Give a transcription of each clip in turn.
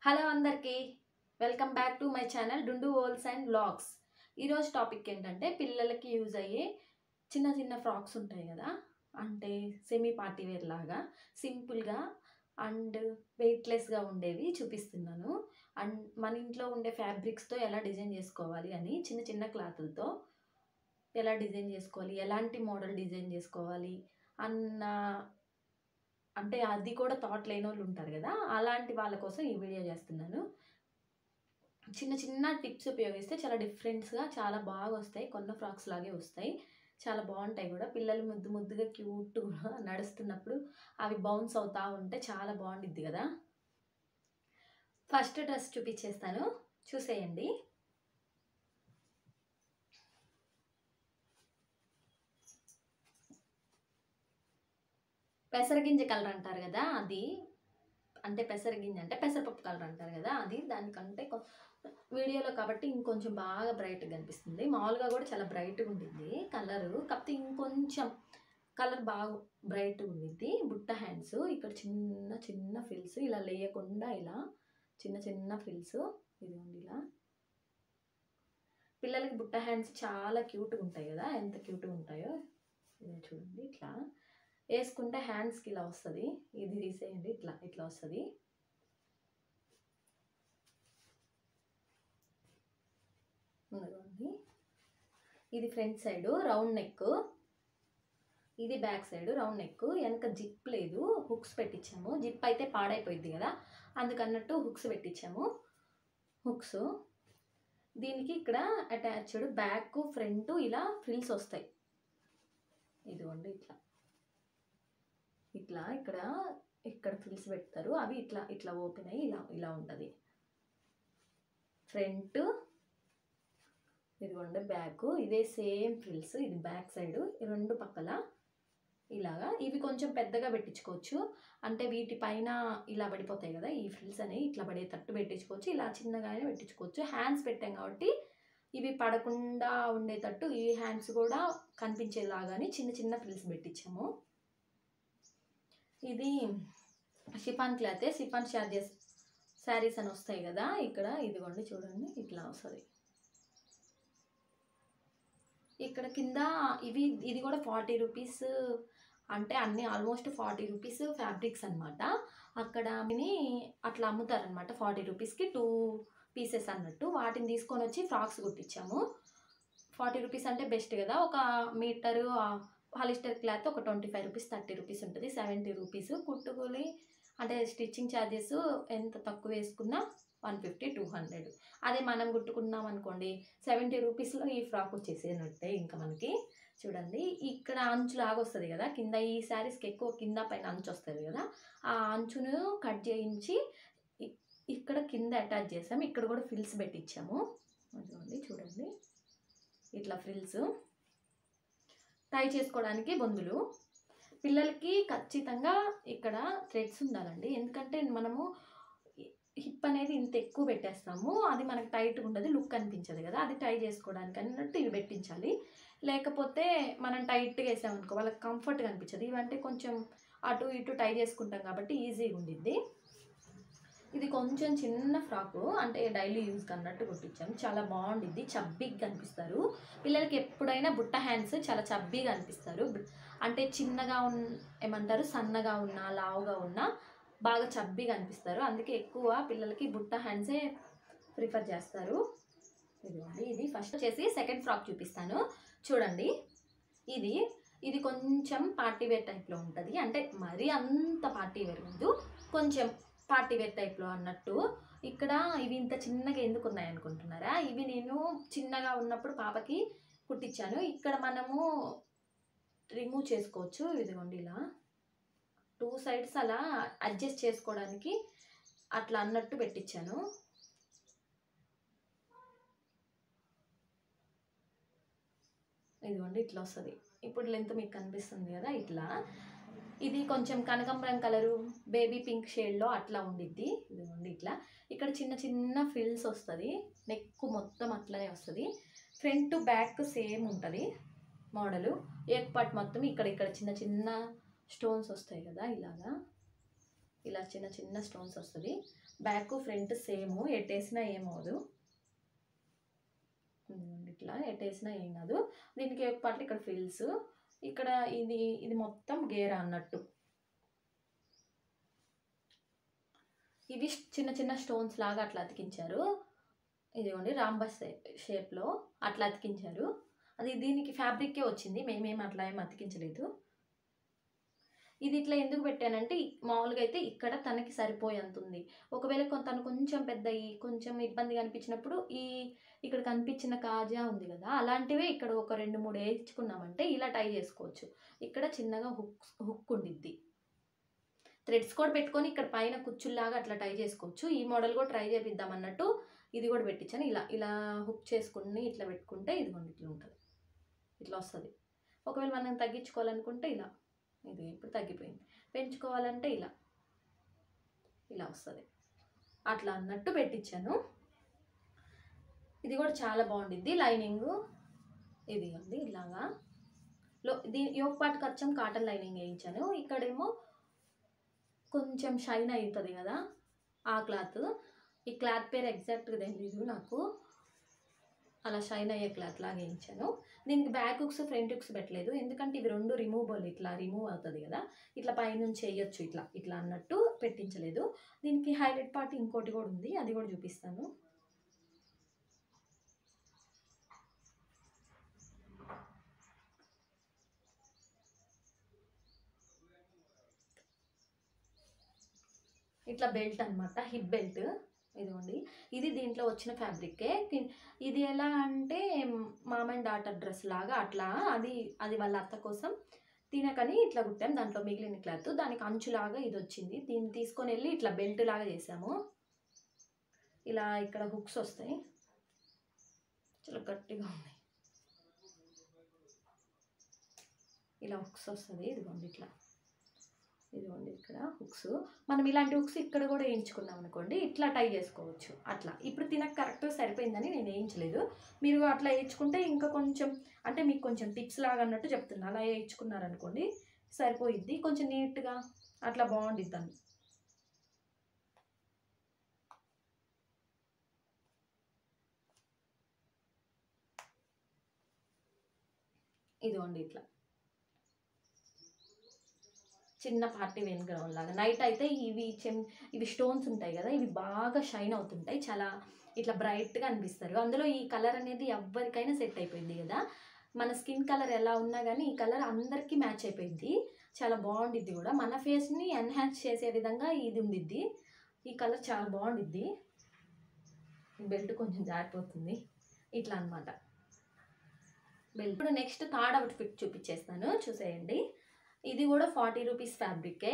Hello అందరికీ welcome back to my channel డుండు వోల్స్ అండ్ వ్లాగ్స్. ఈరోజు టాపిక్ ఏంటంటే పిల్లలకి యూజ్ అయ్యే చిన్న చిన్న ఫ్రాక్స్ ఉంటాయి కదా, అంటే సెమీ పార్టీ వేర్ లాగా సింపుల్గా అండ్ వెయిట్లెస్గా ఉండేవి చూపిస్తున్నాను. అండ్ మన ఇంట్లో ఉండే ఫ్యాబ్రిక్స్తో ఎలా డిజైన్ చేసుకోవాలి అని, చిన్న చిన్న క్లాతులతో ఎలా డిజైన్ చేసుకోవాలి, ఎలాంటి మోడల్ డిజైన్ చేసుకోవాలి అన్న, అంటే అది కూడా థాట్ లేని వాళ్ళు ఉంటారు కదా, అలాంటి వాళ్ళ కోసం ఈ వీడియో చేస్తున్నాను. చిన్న చిన్న టిప్స్ ఉపయోగిస్తే చాలా డిఫరెంట్స్గా చాలా బాగా వస్తాయి. కొన్న ఫ్రాక్స్ లాగే వస్తాయి, చాలా బాగుంటాయి కూడా. పిల్లలు ముద్దు ముద్దుగా క్యూట్గా నడుస్తున్నప్పుడు అవి బౌన్స్ అవుతూ ఉంటే చాలా బాగుండిద్ది కదా. ఫస్ట్ డ్రెస్ చూపించేస్తాను, చూసేయండి. పెసరగింజ కలర్ అంటారు కదా, అది అంటే పెసరగింజ అంటే పెసరపప్పు కలర్ అంటారు కదా, అది దానికంటే వీడియోలో కాబట్టి ఇంకొంచెం బాగా బ్రైట్గా కనిపిస్తుంది. మామూలుగా కూడా చాలా బ్రైట్గా ఉంటుంది కలరు, కాకపోతే ఇంకొంచెం కలర్ బాగా బ్రైట్గా ఉండిద్ది. బుట్ట హ్యాండ్స్, ఇక్కడ చిన్న చిన్న ఫ్రిల్స్ ఇలా లేయకుండా ఇలా చిన్న చిన్న ఫ్రిల్స్, ఇదిగోండి ఇలా. పిల్లలకి బుట్ట హ్యాండ్స్ చాలా క్యూట్గా ఉంటాయి కదా, ఎంత క్యూట్గా ఉంటాయో. ఇది చూడండి, ఇట్లా వేసుకుంటే హ్యాండ్స్కి ఇలా వస్తుంది. ఇది తీసేయండి, ఇట్లా ఇట్లా వస్తుంది. ఇది ఫ్రంట్ సైడు రౌండ్ నెక్, ఇది బ్యాక్ సైడ్ రౌండ్ నెక్. వెనక జిప్ లేదు, హుక్స్ పెట్టించాము. జిప్ అయితే పాడైపోయింది కదా, అందుకన్నట్టు హుక్స్ పెట్టించాము. హుక్స్ దీనికి ఇక్కడ అటాచ్డ్ బ్యాక్ ఫ్రంట్ ఇలా ఫ్రిల్స్ వస్తాయి. ఇదిగోండి ఇట్లా ఇట్లా ఇక్కడ ఇక్కడ ఫ్రిల్స్ పెడతారు, అవి ఇట్లా ఇట్లా ఓపెన్ అయ్యి ఇలా ఇలా ఉంటుంది ఫ్రంట్. ఇదిగోండి బ్యాక్, ఇదే సేమ్ ఫ్రిల్స్. ఇది బ్యాక్ సైడ్ రెండు పక్కల ఇలాగా. ఇవి కొంచెం పెద్దగా పెట్టించుకోవచ్చు, అంటే వీటి పైన ఇలా పడిపోతాయి కదా, ఈ ఫ్రిల్స్ అనేవి ఇట్లా పడేటట్టు పెట్టించుకోవచ్చు, ఇలా చిన్నగానే పెట్టించుకోవచ్చు. హ్యాండ్స్ పెట్టాం కాబట్టి ఇవి పడకుండా ఉండేటట్టు ఈ హ్యాండ్స్ కూడా కనిపించేలాగానే చిన్న చిన్న ఫ్రిల్స్ పెట్టించాము. ఇది షిఫాన్ క్లాతే, షిఫాన్ శారీస్ అని వస్తాయి కదా ఇక్కడ. ఇదిగోండి చూడండి, ఇట్లా వస్తుంది. ఇక్కడ కింద ఇది కూడా 40 రూపీస్, అంటే అన్నీ ఆల్మోస్ట్ 40 రూపీస్ ఫ్యాబ్రిక్స్ అనమాట. అక్కడ అట్లా అమ్ముతారనమాట. 40 రూపీస్కి 2 పీసెస్ అన్నట్టు. వాటిని తీసుకొని వచ్చి ఫ్రాక్స్ కుట్టించాము. 40 రూపీస్ అంటే బెస్ట్ కదా. ఒక మీటరు పాలిస్టర్ క్లాత్ ఒక 25 రూపీస్ 30 రూపీస్ ఉంటుంది, 70 రూపీస్. కుట్టుకూలి అంటే స్టిచ్చింగ్ ఛార్జెస్ ఎంత తక్కువ వేసుకున్నా 150 200. అదే మనం కుట్టుకున్నాం అనుకోండి 70 రూపీస్లో ఈ ఫ్రాక్ వచ్చేసేనట్టే. ఇంకా మనకి చూడండి, ఇక్కడ అంచు లాగా వస్తుంది కదా కింద. ఈ శారీస్కి ఎక్కువ కింద పైన అంచు వస్తుంది కదా, ఆ అంచును కట్ చేయించి ఇక్కడ కింద అటాచ్ చేసాము. ఇక్కడ కూడా ఫ్రిల్స్ పెట్టించాము. అదిగోండి చూడండి, ఇట్లా ఫ్రిల్స్. టై చేసుకోవడానికి బొందులు. పిల్లలకి ఖచ్చితంగా ఇక్కడ థ్రెడ్స్ ఉండాలండి, ఎందుకంటే మనము హిప్ అనేది ఇంత ఎక్కువ పెట్టేస్తాము, అది మనకు టైట్గా ఉండదు, లుక్ అనిపించదు కదా. అది టై చేసుకోవడానికి అన్నట్టు ఇవి పెట్టించాలి. లేకపోతే మనం టైట్గా వేసామనుకో వాళ్ళకి కంఫర్ట్గా అనిపించదు. ఇవంటే కొంచెం అటు ఇటు టై చేసుకుంటాం కాబట్టి ఈజీగా ఉండిద్ది. ఇది కొంచెం చిన్న ఫ్రాకు, అంటే డైలీ యూజ్కి అన్నట్టు కుట్టించాము. చాలా బాగుండిద్ది, చబ్బీగా కనిపిస్తారు పిల్లలకి. ఎప్పుడైనా బుట్ట హ్యాండ్స్ చాలా చబ్బీగా అనిపిస్తారు, అంటే చిన్నగా ఏమంటారు సన్నగా ఉన్నా లావుగా ఉన్నా బాగా చబ్బీగా అనిపిస్తారు. అందుకే ఎక్కువ పిల్లలకి బుట్ట హ్యాండ్సే ప్రిఫర్ చేస్తారు. ఇదిగోండి, ఇది ఫస్ట్ వచ్చేసి సెకండ్ ఫ్రాక్ చూపిస్తాను చూడండి. ఇది కొంచెం పార్టీ వేర్ టైప్లో ఉంటుంది, అంటే మరీ అంత పార్టీ వేర్ కాదు, కొంచెం పార్టీ వేర్ టైప్లో అన్నట్టు. ఇక్కడ ఇవి ఇంత చిన్నగా ఎందుకు ఉన్నాయి అనుకుంటున్నారా, ఇవి నేను చిన్నగా ఉన్నప్పుడు పాపకి కుట్టించాను. ఇక్కడ మనము రిమూవ్ చేసుకోవచ్చు. ఇదిగోండి ఇలా 2 సైడ్స్ అలా అడ్జస్ట్ చేసుకోవడానికి అట్లా అన్నట్టు పెట్టించాను. ఇదిగోండి ఇట్లా వస్తుంది. ఇప్పుడు లెంత్ మీకు కనిపిస్తుంది కదా ఇట్లా. ఇది కొంచెం కనకాంబరం కలరు బేబీ పింక్ షేడ్లో అట్లా ఉండిద్ది. ఇదిగోండి ఇట్లా. ఇక్కడ చిన్న చిన్న ఫ్రిల్స్ వస్తుంది, నెక్ మొత్తం అట్లనే వస్తుంది. ఫ్రంట్ బ్యాక్ సేమ్ ఉంటుంది మోడలు. ఏక్ పార్ట్ మొత్తం ఇక్కడ ఇక్కడ చిన్న చిన్న స్టోన్స్ వస్తాయి కదా, ఇలాగా ఇలా చిన్న చిన్న స్టోన్స్ వస్తుంది. బ్యాక్ ఫ్రంట్ సేమ్, ఎట్టేసినా ఏమవుదు. ఇట్లా ఎట్టేసినా ఏం కాదు. దీనికి ఒక పాటలు ఇక్కడ ఫ్రిల్స్, ఇక్కడ ఇది మొత్తం గేరా అన్నట్టు. ఇవి చిన్న చిన్న స్టోన్స్ లాగా అట్లా అతికించారు. ఇదిగోండి రాంబస్ షేప్లో అట్లా అతికించారు. అది దీనికి ఫ్యాబ్రిక్కే వచ్చింది, మేమేం అట్లా ఏం అతికించలేదు. ఇది ఇట్లా ఎందుకు పెట్టానంటే మామూలుగా అయితే ఇక్కడ తనకి సరిపోయేంత ఉంది. ఒకవేళ తను కొంచెం పెద్ద కొంచెం ఇబ్బందిగా అనిపించినప్పుడు ఇక్కడ కనిపించిన కాజా ఉంది కదా, అలాంటివే ఇక్కడ ఒక 2-3 వేయించుకున్నామంటే ఇలా టై చేసుకోవచ్చు. ఇక్కడ చిన్నగా హుక్ ఉండిద్ది. థ్రెడ్స్ కూడా పెట్టుకొని ఇక్కడ పైన కుచ్చుల్లాగా అట్లా టై చేసుకోవచ్చు. ఈ మోడల్ కూడా ట్రై చేపిద్దాం అన్నట్టు ఇది కూడా పెట్టించాను. ఇలా హుక్ చేసుకుని ఇట్లా పెట్టుకుంటే ఇదిగోండి ఇట్లా ఉంటుంది, ఇట్లా వస్తుంది. ఒకవేళ మనం తగ్గించుకోవాలనుకుంటే ఇలా, ఇది ఇప్పుడు తగ్గిపోయింది, పెంచుకోవాలంటే ఇలా వస్తుంది. అట్లా అన్నట్టు పెట్టించాను. ఇది కూడా చాలా బాగుండిద్ది. లైనింగ్ ఇది ఉంది ఇలాగా, యోక్ పార్ట్ ఖర్చం కాటన్ లైనింగ్ వేయించాను. ఇక్కడేమో కొంచెం షైన్ అవుతుంది కదా ఆ క్లాత్. ఈ క్లాత్ పేరు ఎగ్జాక్ట్గా తెలియదు నాకు, అలా షైన్ అయ్యే క్లాత్ లాగా వేయించాను. దీనికి బ్యాక్ హుక్స్ ఫ్రంట్ హుక్స్ పెట్టలేదు, ఎందుకంటే ఇవి 2 రిమూవబుల్, ఇట్లా రిమూవ్ అవుతుంది కదా, ఇట్లా పైనుంచి వేయచ్చు ఇట్లా అన్నట్టు పెట్టించలేదు. దీనికి హైలైట్ పార్ట్ ఇంకోటి కూడా ఉంది, అది కూడా చూపిస్తాను. ఇట్లా బెల్ట్ అనమాట, హిప్ బెల్ట్. ఇదిగోండి, ఇది దీంట్లో వచ్చిన ఫ్యాబ్రిక్కే. ఇది ఎలా అంటే మామ్ అండ్ డాటర్ డ్రెస్ లాగా అట్లా, అది వాళ్ళ అత్త కోసం తినకని ఇట్లా కుట్టాం. దాంట్లో మిగిలిన క్లాత్, దానికి అంచులాగా ఇది వచ్చింది. దీన్ని తీసుకొని వెళ్ళి ఇట్లా బెల్ట్ లాగా చేసాము. ఇలా ఇక్కడ హుక్స్ వస్తాయి, చాలా గట్టిగా ఉన్నాయి. ఇలా హుక్స్ వస్తుంది. ఇదిగోండి ఇక్కడ హుక్స్. మనం ఇలాంటి హుక్స్ ఇక్కడ కూడా వేయించుకున్నాం అనుకోండి, ఇట్లా టై చేసుకోవచ్చు. అట్లా ఇప్పుడు తినకు కరెక్ట్గా సరిపోయిందని నేను వేయించలేదు. మీరు అట్లా వేయించుకుంటే ఇంకా కొంచెం, అంటే మీకు కొంచెం టిప్స్ లాగా అన్నట్టు చెప్తున్నా, అలా వేయించుకున్నారనుకోండి సరిపోయిద్ది, కొంచెం నీట్గా అట్లా బాగుండిద్ది అని. ఇదిగోండి ఇట్లా చిన్న పార్టీ వేర్ గ్రౌండ్ లాగా. నైట్ అయితే ఇవి స్టోన్స్ ఉంటాయి కదా, ఇవి బాగా షైన్ అవుతుంటాయి, చాలా ఇట్లా బ్రైట్గా అనిపిస్తారు. అందులో ఈ కలర్ అనేది ఎవరికైనా సెట్ అయిపోయింది కదా, మన స్కిన్ కలర్ ఎలా ఉన్నా కానీ ఈ కలర్ అందరికీ మ్యాచ్ అయిపోయింది, చాలా బాగుండిద్ది కూడా. మన ఫేస్ని ఎన్హాన్స్ చేసే విధంగా ఇది ఉండిద్ది. ఈ కలర్ చాలా బాగుండిద్ది. బెల్ట్ కొంచెం జారిపోతుంది, ఇట్లా అనమాట బెల్ట్. ఇప్పుడు నెక్స్ట్ థర్డ్ అవుట్ఫిట్ చూపించేస్తాను, చూసేయండి. ఇది కూడా 40 రూపీస్ ఫ్యాబ్రికే.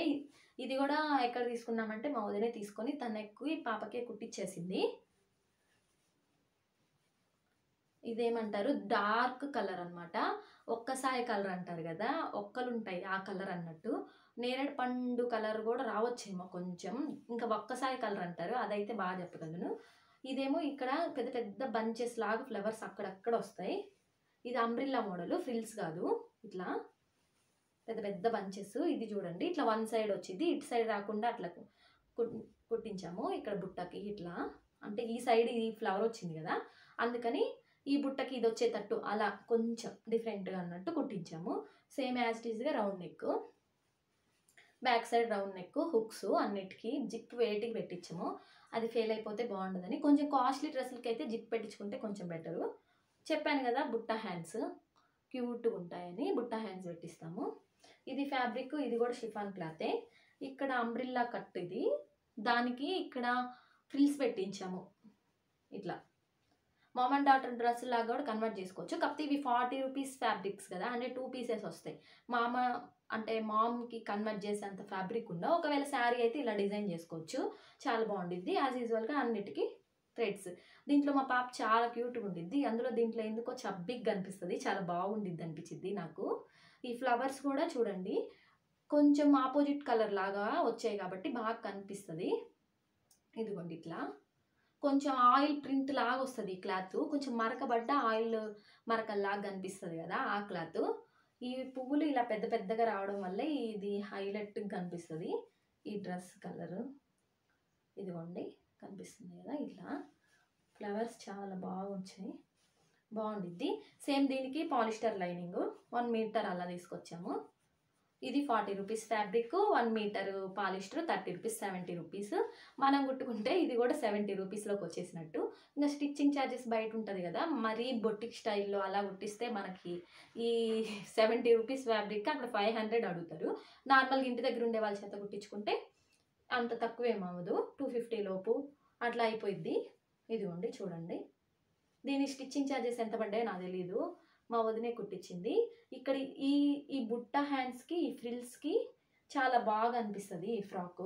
ఇది కూడా ఎక్కడ తీసుకున్నామంటే మా వదినే తీసుకొని తనకి పాపకే కుట్టించేసింది. ఇదేమంటారు, డార్క్ కలర్ అనమాట, ఒక్కసారి కలర్ అంటారు కదా, ఒక్కలు ఉంటాయి ఆ కలర్ అన్నట్టు. నేరేడు పండు కలర్ కూడా రావచ్చేమో కొంచెం, ఇంకా ఒక్కసారి కలర్ అంటారు, అదైతే బాగా చెప్పగలను. ఇదేమో ఇక్కడ పెద్ద పెద్ద బంచెస్ లాగా ఫ్లవర్స్ అక్కడక్కడ వస్తాయి. ఇది అంబ్రిల్లా మోడల్, ఫ్రిల్స్ కాదు, ఇట్లా పెద్ద పెద్ద బంచెస్. ఇది చూడండి ఇట్లా వన్ సైడ్ వచ్చింది, ఇటు సైడ్ రాకుండా అట్లా కుట్టించాము. ఇక్కడ బుట్టకి ఇట్లా, అంటే ఈ సైడ్ ఈ ఫ్లవర్ వచ్చింది కదా, అందుకని ఈ బుట్టకి ఇది వచ్చేటట్టు అలా కొంచెం డిఫరెంట్గా అన్నట్టు కుట్టించాము. సేమ్ యాజ్ ఇట్ ఈస్గా round neck, back side round neck, hooks అన్నిటికీ జిప్ వేటికి పెట్టించాము. అది ఫెయిల్ అయిపోతే బాగుండదని, కొంచెం కాస్ట్లీ డ్రెస్సులకి అయితే జిప్ పెట్టించుకుంటే కొంచెం బెటరు. చెప్పాను కదా బుట్ట హ్యాండ్స్ క్యూట్గా ఉంటాయని, బుట్ట హ్యాండ్స్ పెట్టిస్తాము. ఇది ఫ్యాబ్రిక్, ఇది కూడా షిఫాన్ క్లాతే. ఇక్కడ అంబ్రిల్లా కట్, ఇది దానికి ఇక్కడ ఫ్రిల్స్ పెట్టించాము. ఇట్లా మామ్ అండ్ డాటర్ డ్రెస్ లాగా కూడా కన్వర్ట్ చేసుకోవచ్చు. కాకపోతే ఇవి 40 రూపీస్ ఫ్యాబ్రిక్స్ కదా, అంటే 2 పీసెస్ వస్తాయి. మామ్కి కన్వర్ట్ చేసేంత ఫ్యాబ్రిక్ ఉండవు. ఒకవేళ శారీ అయితే ఇలా డిజైన్ చేసుకోవచ్చు, చాలా బాగుండిద్ది. యాజ్ యూజువల్గా అన్నిటికీ థ్రెడ్స్. దీంట్లో మా పాప చాలా క్యూట్గా ఉండిద్ది, అందులో దీంట్లో ఎందుకో చబ్బిగ్గా అనిపిస్తుంది, చాలా బాగుండిద్ది అనిపించింది నాకు. ఈ ఫ్లవర్స్ కూడా చూడండి కొంచెం ఆపోజిట్ కలర్ లాగా వచ్చాయి కాబట్టి బాగా కనిపిస్తుంది. ఇదిగోండి ఇట్లా కొంచెం ఆయిల్ ప్రింట్ లాగా వస్తుంది ఈ క్లాత్, కొంచెం మరకబడ్డ ఆయిల్ మరకల్లాగా కనిపిస్తుంది కదా ఆ క్లాత్. ఈ పువ్వులు ఇలా పెద్ద పెద్దగా రావడం వల్ల ఇది హైలైట్గా కనిపిస్తుంది ఈ డ్రెస్ కలరు. ఇదిగోండి కనిపిస్తుంది కదా, ఇలా ఫ్లవర్స్ చాలా బాగా వచ్చాయి, బాగుండిద్ది. సేమ్ దీనికి పాలిస్టర్ లైనింగ్ 1 మీటర్ అలా తీసుకొచ్చాము. ఇది 40 rupees fabric, 1 metre polyester 30 rupees, 70 rupees. మనం కుట్టుకుంటే ఇది కూడా 70 రూపీస్లోకి వచ్చేసినట్టు. ఇంకా స్టిచ్చింగ్ ఛార్జెస్ బయట ఉంటుంది కదా, మరీ బొటిక్ స్టైల్లో అలా కుట్టిస్తే మనకి ఈ 70 రూపీస్ ఫ్యాబ్రిక్ అక్కడ 500 అడుగుతారు. నార్మల్గా ఇంటి దగ్గర ఉండే వాళ్ళ చేత కుట్టించుకుంటే అంత తక్కువ ఏమవ్వదు, 250 లోపు అట్లా అయిపోయిద్ది. ఇదిగోండి చూడండి, దీని స్టిచ్చింగ్ ఛార్జెస్ ఎంత పడ్డాయో నాకు తెలీదు, మా వదినే కుట్టించింది. ఇక్కడ ఈ ఈ బుట్ట హ్యాండ్స్కి, ఈ ఫ్రిల్స్కి చాలా బాగా అనిపిస్తుంది. ఈ ఫ్రాక్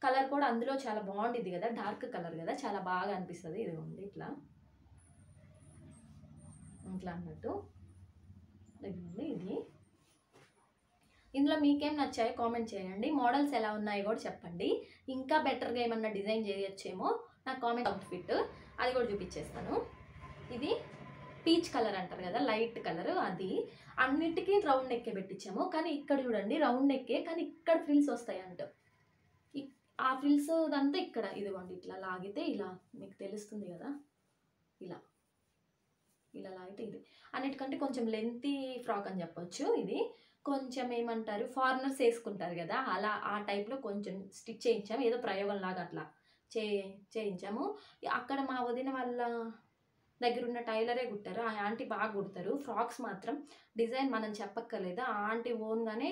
కలర్ కూడా అందులో చాలా బాగుండిద్ది కదా, డార్క్ కలర్ కదా, చాలా బాగా అనిపిస్తుంది. ఇదిగోండి ఇట్లా ఇట్లా అన్నట్టు. ఇదిగోండి ఇది. ఇందులో మీకేం నచ్చాయో కామెంట్ చేయండి, మోడల్స్ ఎలా ఉన్నాయో కూడా చెప్పండి. ఇంకా బెటర్గా ఏమన్నా డిజైన్ చేయొచ్చేమో నాకు కామెంట్. అవుట్ఫిట్ అది కూడా చూపించేస్తాను. ఇది పీచ్ కలర్ అంటారు కదా, లైట్ కలర్, అది అన్నిటికీ రౌండ్ నెక్కే పెట్టించాము. కానీ ఇక్కడ చూడండి రౌండ్ నెక్కే, కానీ ఇక్కడ ఫ్రిల్స్ వస్తాయి అంట. ఆ ఫ్రిల్స్ అదంతా ఇక్కడ ఇదిగోండి ఇట్లా లాగితే ఇలా మీకు తెలుస్తుంది కదా, ఇలా ఇలా లాగితే ఇది అన్నిటికంటే కొంచెం లెంతీ ఫ్రాక్ అని చెప్పొచ్చు. ఇది కొంచెం ఏమంటారు, ఫారినర్స్ వేసుకుంటారు కదా, అలా ఆ టైప్లో కొంచెం స్టిచ్ చేయించాము, ఏదో ప్రయోగం లాగా అట్లా చేయించాము. అక్కడ మా వదిన వాళ్ళ దగ్గర ఉన్న టైలరే కుట్టారు, ఆ ఆంటీ బాగా కుడతారు ఫ్రాక్స్ మాత్రం. డిజైన్ మనం చెప్పక్కర్లేదు, ఆ ఆంటీ ఓన్గానే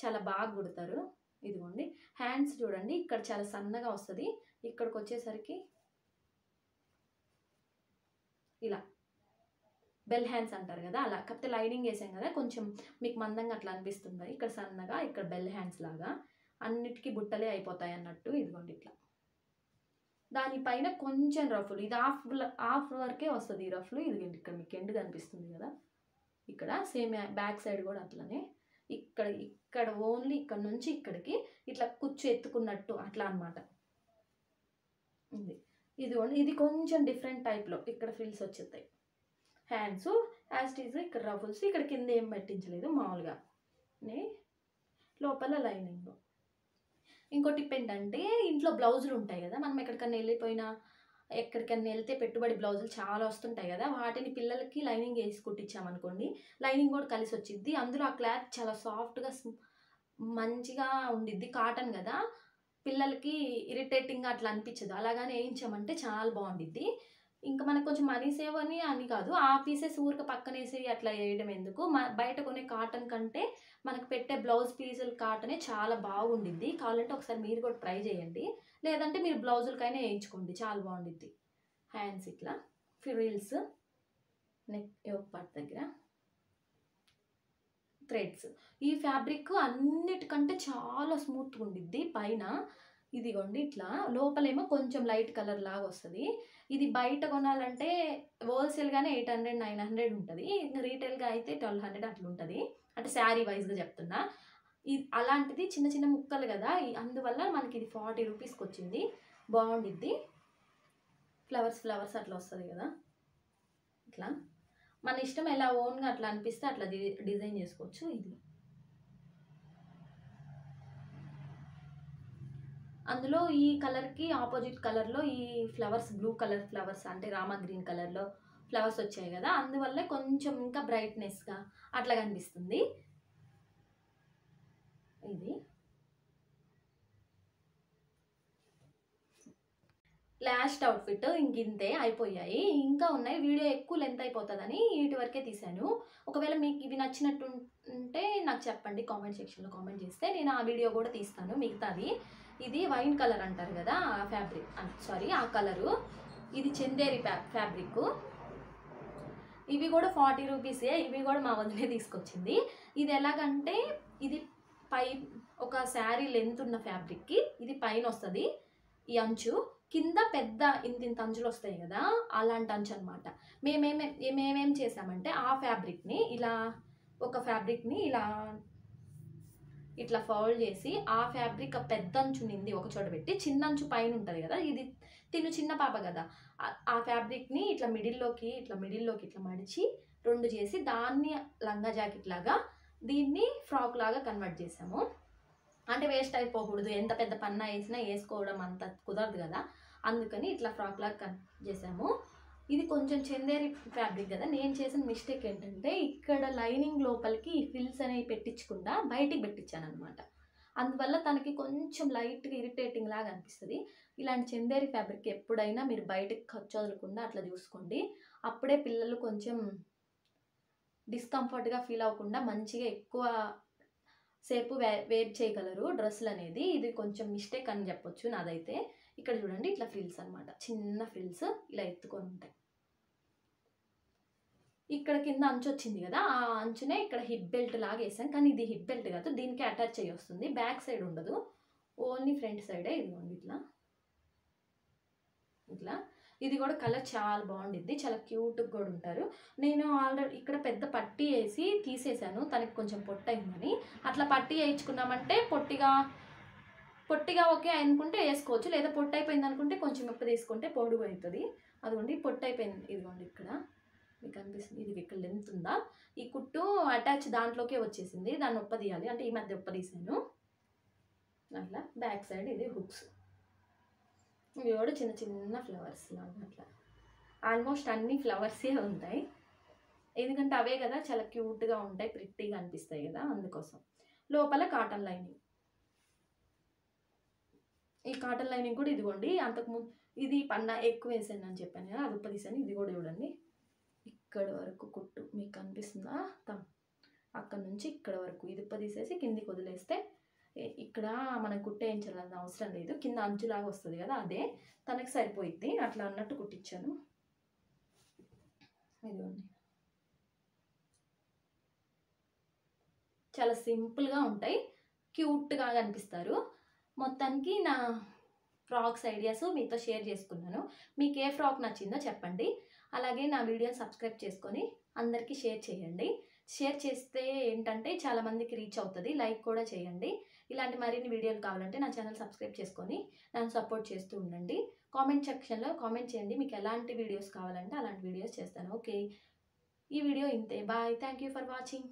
చాలా బాగా కుడతారు. ఇదిగోండి హ్యాండ్స్ చూడండి, ఇక్కడ చాలా సన్నగా వస్తుంది, ఇక్కడికి వచ్చేసరికి ఇలా బెల్ హ్యాండ్స్ అంటారు కదా అలా, కాకపోతే లైనింగ్ వేసాం కదా కొంచెం మీకు మందంగా అట్లా అనిపిస్తుంది. ఇక్కడ సన్నగా, ఇక్కడ బెల్ హ్యాండ్స్ లాగా, అన్నిటికీ బుట్టలే అయిపోతాయి అన్నట్టు. ఇదిగోండి ఇట్లా, దానిపైన కొంచెం రఫ్లు, ఇది హాఫ్ వరకే వస్తుంది ఈ రఫ్లు. ఇది ఇక్కడ మీకు ఎండ్ కనిపిస్తుంది కదా, ఇక్కడ సేమ్ బ్యాక్ సైడ్ కూడా అట్లనే, ఇక్కడ ఓన్లీ ఇక్కడ నుంచి ఇక్కడికి ఇట్లా కుచ్చు ఎత్తుకున్నట్టు అట్లా అనమాట. ఇది కొంచెం డిఫరెంట్ టైప్లో ఇక్కడ ఫ్రిల్స్ వచ్చేస్తాయి. హ్యాండ్స్ యాజ్ ఈజ్ ఇక్కడ రఫుల్స్, ఇక్కడ కింద ఏం పెట్టించలేదు, మామూలుగా లోపల లైనింగ్. ఇంకో టిప్ ఏంటంటే, ఇంట్లో బ్లౌజులు ఉంటాయి కదా, మనం ఎక్కడికైనా వెళ్తే పెట్టుబడి బ్లౌజులు చాలా వస్తుంటాయి కదా, వాటిని పిల్లలకి లైనింగ్ వేసి కుట్టించామనుకోండి, లైనింగ్ కూడా కలిసి వచ్చిద్ది. అందులో ఆ క్లాత్ చాలా సాఫ్ట్గా మంచిగా ఉండిద్ది, కాటన్ కదా, పిల్లలకి ఇరిటేటింగ్గా అట్లా అనిపించదు. అలాగానే వేయించామంటే చాలా బాగుండిద్ది. ఇంకా మనకు కొంచెం మనీ సేవ్ అని కాదు, ఆ పీసెస్ ఊరికి పక్కన వేసి అట్లా వేయడం ఎందుకు, బయట కొనే కాటన్ కంటే మనకు పెట్టే బ్లౌజ్ పీసులు కాటనే చాలా బాగుండిద్ది. కావాలంటే ఒకసారి మీరు కూడా ట్రై చేయండి, లేదంటే మీరు బ్లౌజులకైనా వేయించుకోండి, చాలా బాగుండిద్ది. హ్యాండ్స్ ఇట్లా ఫ్రిల్స్, నెక్ పార్ట్ దగ్గర థ్రెడ్స్. ఈ ఫ్యాబ్రిక్ అన్నిటికంటే చాలా స్మూత్గా ఉండిద్ది పైన. ఇదిగోండి ఇట్లా, లోపలేమో కొంచెం లైట్ కలర్ లాగా వస్తుంది. ఇది బయట కొనాలంటే హోల్సేల్గానే 800 900 ఉంటుంది, రీటైల్గా అయితే 1200 అట్లా ఉంటుంది, అంటే శారీ వైజ్గా చెప్తున్నా. అలాంటిది చిన్న చిన్న ముక్కలు కదా, అందువల్ల మనకి ఇది 40 రూపీస్కి వచ్చింది, బాగుండిద్ది. ఫ్లవర్స్ అట్లా వస్తుంది కదా, ఇట్లా మన ఇష్టం, ఎలా ఓన్గా అట్లా అనిపిస్తే అట్లా డిజైన్ చేసుకోవచ్చు. ఇది అందులో ఈ కలర్కి ఆపోజిట్ కలర్లో ఈ ఫ్లవర్స్, బ్లూ కలర్ ఫ్లవర్స్ అంటే రామా గ్రీన్ కలర్లో ఫ్లవర్స్ వచ్చాయి కదా, అందువల్ల కొంచెం ఇంకా బ్రైట్నెస్గా అట్లా కనిపిస్తుంది. ఇది లాస్ట్ అవుట్ఫిట్, ఇంతే అయిపోయాయి. ఇంకా ఉన్నాయి, వీడియో ఎక్కువ లెంత్ అయిపోతుందని వీటి వరకే తీసాను. ఒకవేళ మీకు ఇవి నచ్చినట్టు ఉంటే నాకు చెప్పండి, కామెంట్ సెక్షన్లో కామెంట్ చేస్తే నేను ఆ వీడియో కూడా తీస్తాను మిగతాది. ఇది వైన్ కలర్ అంటారు కదా ఆ ఫ్యాబ్రిక్, సారీ ఆ కలరు, ఇది చందేరి ఫ్యాబ్రిక్. ఇవి కూడా 40 రూపీసే, ఇవి కూడా మా వదిలే తీసుకొచ్చింది. ఇది ఎలాగంటే, ఇది ఒక శారీ లెంత్ ఉన్న ఫ్యాబ్రిక్కి ఇది పైన వస్తుంది ఈ అంచు, కింద పెద్ద ఇంత అంచులు వస్తాయి కదా, అలాంటి అంచు అనమాట. మేమేం చేసామంటే, ఆ ఫ్యాబ్రిక్ని ఇలా, ఒక ఫ్యాబ్రిక్ని ఇలా ఇట్లా ఫోల్డ్ చేసి, ఆ ఫ్యాబ్రిక్ పెద్ద అంచు నింది ఒక చోట పెట్టి, చిన్న అంచు పైన ఉంటుంది కదా, ఇది చిన్న పాప కదా, ఆ ఫ్యాబ్రిక్ని ఇట్లా మిడిల్లోకి ఇట్లా మడిచి 2 చేసి, దాన్ని లంగా జాకెట్ లాగా, దీన్ని ఫ్రాక్ లాగా కన్వర్ట్ చేసాము. అంటే వేస్ట్ అయిపోకూడదు, ఎంత పెద్ద పన్నా వేసినా వేసుకోవడం అంత కుదరదు కదా, అందుకని ఇట్లా ఫ్రాక్ లాగా కట్ చేసాము. ఇది కొంచెం చందేరి ఫ్యాబ్రిక్ కదా, నేను చేసిన మిస్టేక్ ఏంటంటే ఇక్కడ లైనింగ్ లోపలికి ఫిల్స్ అనేవి పెట్టించకుండా బయటికి పెట్టించాను అనమాట. అందువల్ల తనకి కొంచెం లైట్గా ఇరిటేటింగ్ లాగా అనిపిస్తుంది. ఇలాంటి చందేరి ఫ్యాబ్రిక్ ఎప్పుడైనా మీరు బయటకు ఖర్చు వదలకుండా అట్లా చూసుకోండి. అప్పుడే పిల్లలు కొంచెం డిస్కంఫర్ట్గా ఫీల్ అవ్వకుండా మంచిగా ఎక్కువ సేపు వేర్ చేయగలరు డ్రెస్సులు అనేది. ఇది కొంచెం మిస్టేక్ అని చెప్పొచ్చు నాదైతే. ఇక్కడ చూడండి ఇట్లా ఫ్రిల్స్ అనమాట, చిన్న ఫ్రిల్స్ ఇలా ఎత్తుకొని ఉంటాయి. ఇక్కడ కింద అంచు వచ్చింది కదా, ఆ అంచునే ఇక్కడ హిప్ బెల్ట్ లాగా వేసాం, కానీ ఇది హిప్ బెల్ట్ కాదు, దీనికి అటాచ్ అయ్యి వస్తుంది. బ్యాక్ సైడ్ ఉండదు, ఓన్లీ ఫ్రంట్ సైడే. ఇదిగోండి ఇట్లా ఇట్లా. ఇది కూడా కలర్ చాలా బాగుండిద్ది, చాలా క్యూట్గా కూడా ఉంటారు. నేను ఆల్రెడీ ఇక్కడ పెద్ద పట్టీ వేసి తీసేసాను, తనకి కొంచెం పొట్టయిందని. అట్లా పట్టీ వేయించుకున్నామంటే పొట్టిగా ఓకే అనుకుంటే వేసుకోవచ్చు, లేదా పొట్టు అయిపోయింది అనుకుంటే కొంచెం ఉప్పు తీసుకుంటే పొడుగు అవుతుంది. అదిగోండి పొట్టు అయిపోయింది, ఇదిగోండి ఇక్కడ మీకు అనిపిస్తుంది. ఇది ఇక్కడ లెంత్ ఉందా, ఈ కుట్టు అటాచ్ దాంట్లోకే వచ్చేసింది, దాన్ని ఉప్ప తీయాలి. అంటే ఈ మధ్య ఉప్ప తీసాను. అట్లా బ్యాక్ సైడ్ ఇది హుక్స్, ఇవి కూడా చిన్న చిన్న ఫ్లవర్స్ లాగా అట్లా. ఆల్మోస్ట్ అన్ని ఫ్లవర్సే ఉంటాయి, ఎందుకంటే అవే కదా చాలా క్యూట్గా ఉంటాయి, ప్రిట్టీగా అనిపిస్తాయి కదా, అందుకోసం. లోపల కాటన్ లైనింగ్, ఈ కాటన్ లైనింగ్ కూడా ఇదిగోండి అంతకుముందు ఇది పన్నా ఎక్కువ వేసాను అని చెప్పాను కదా, అది ఉప్పదీసాను. ఇది కూడా చూడండి ఇక్కడ వరకు కుట్టు మీకు కనిపిస్తుందా, అక్కడ నుంచి ఇక్కడ వరకు ఇది ఉప్పదీసేసి కిందికి వదిలేస్తే ఇక్కడ మనం కుట్టేయించాలన్న అవసరం లేదు, కింద అంచులాగా వస్తుంది కదా, అదే తనకి సరిపోయిద్ది. అట్లా అన్నట్టు కుట్టించాను. ఇదిగోండి చాలా సింపుల్గా ఉంటాయి, క్యూట్గా కనిపిస్తారు. మొత్తానికి నా ఫ్రాక్స్ ఐడియాస్ మీతో షేర్ చేసుకున్నాను. మీకు ఏ ఫ్రాక్ నచ్చిందో చెప్పండి. అలాగే నా వీడియోని సబ్స్క్రైబ్ చేసుకొని అందరికీ షేర్ చేయండి. షేర్ చేస్తే ఏంటంటే చాలామందికి రీచ్ అవుతుంది. లైక్ కూడా చేయండి. ఇలాంటి మరిన్ని వీడియోలు కావాలంటే నా ఛానల్ సబ్స్క్రైబ్ చేసుకొని నన్ను సపోర్ట్ చేస్తూ ఉండండి. కామెంట్ సెక్షన్లో కామెంట్ చేయండి, మీకు ఎలాంటి వీడియోస్ కావాలంటే అలాంటి వీడియోస్ చేస్తాను. ఓకే, ఈ వీడియో ఇంతే. Bye, thank you for watching.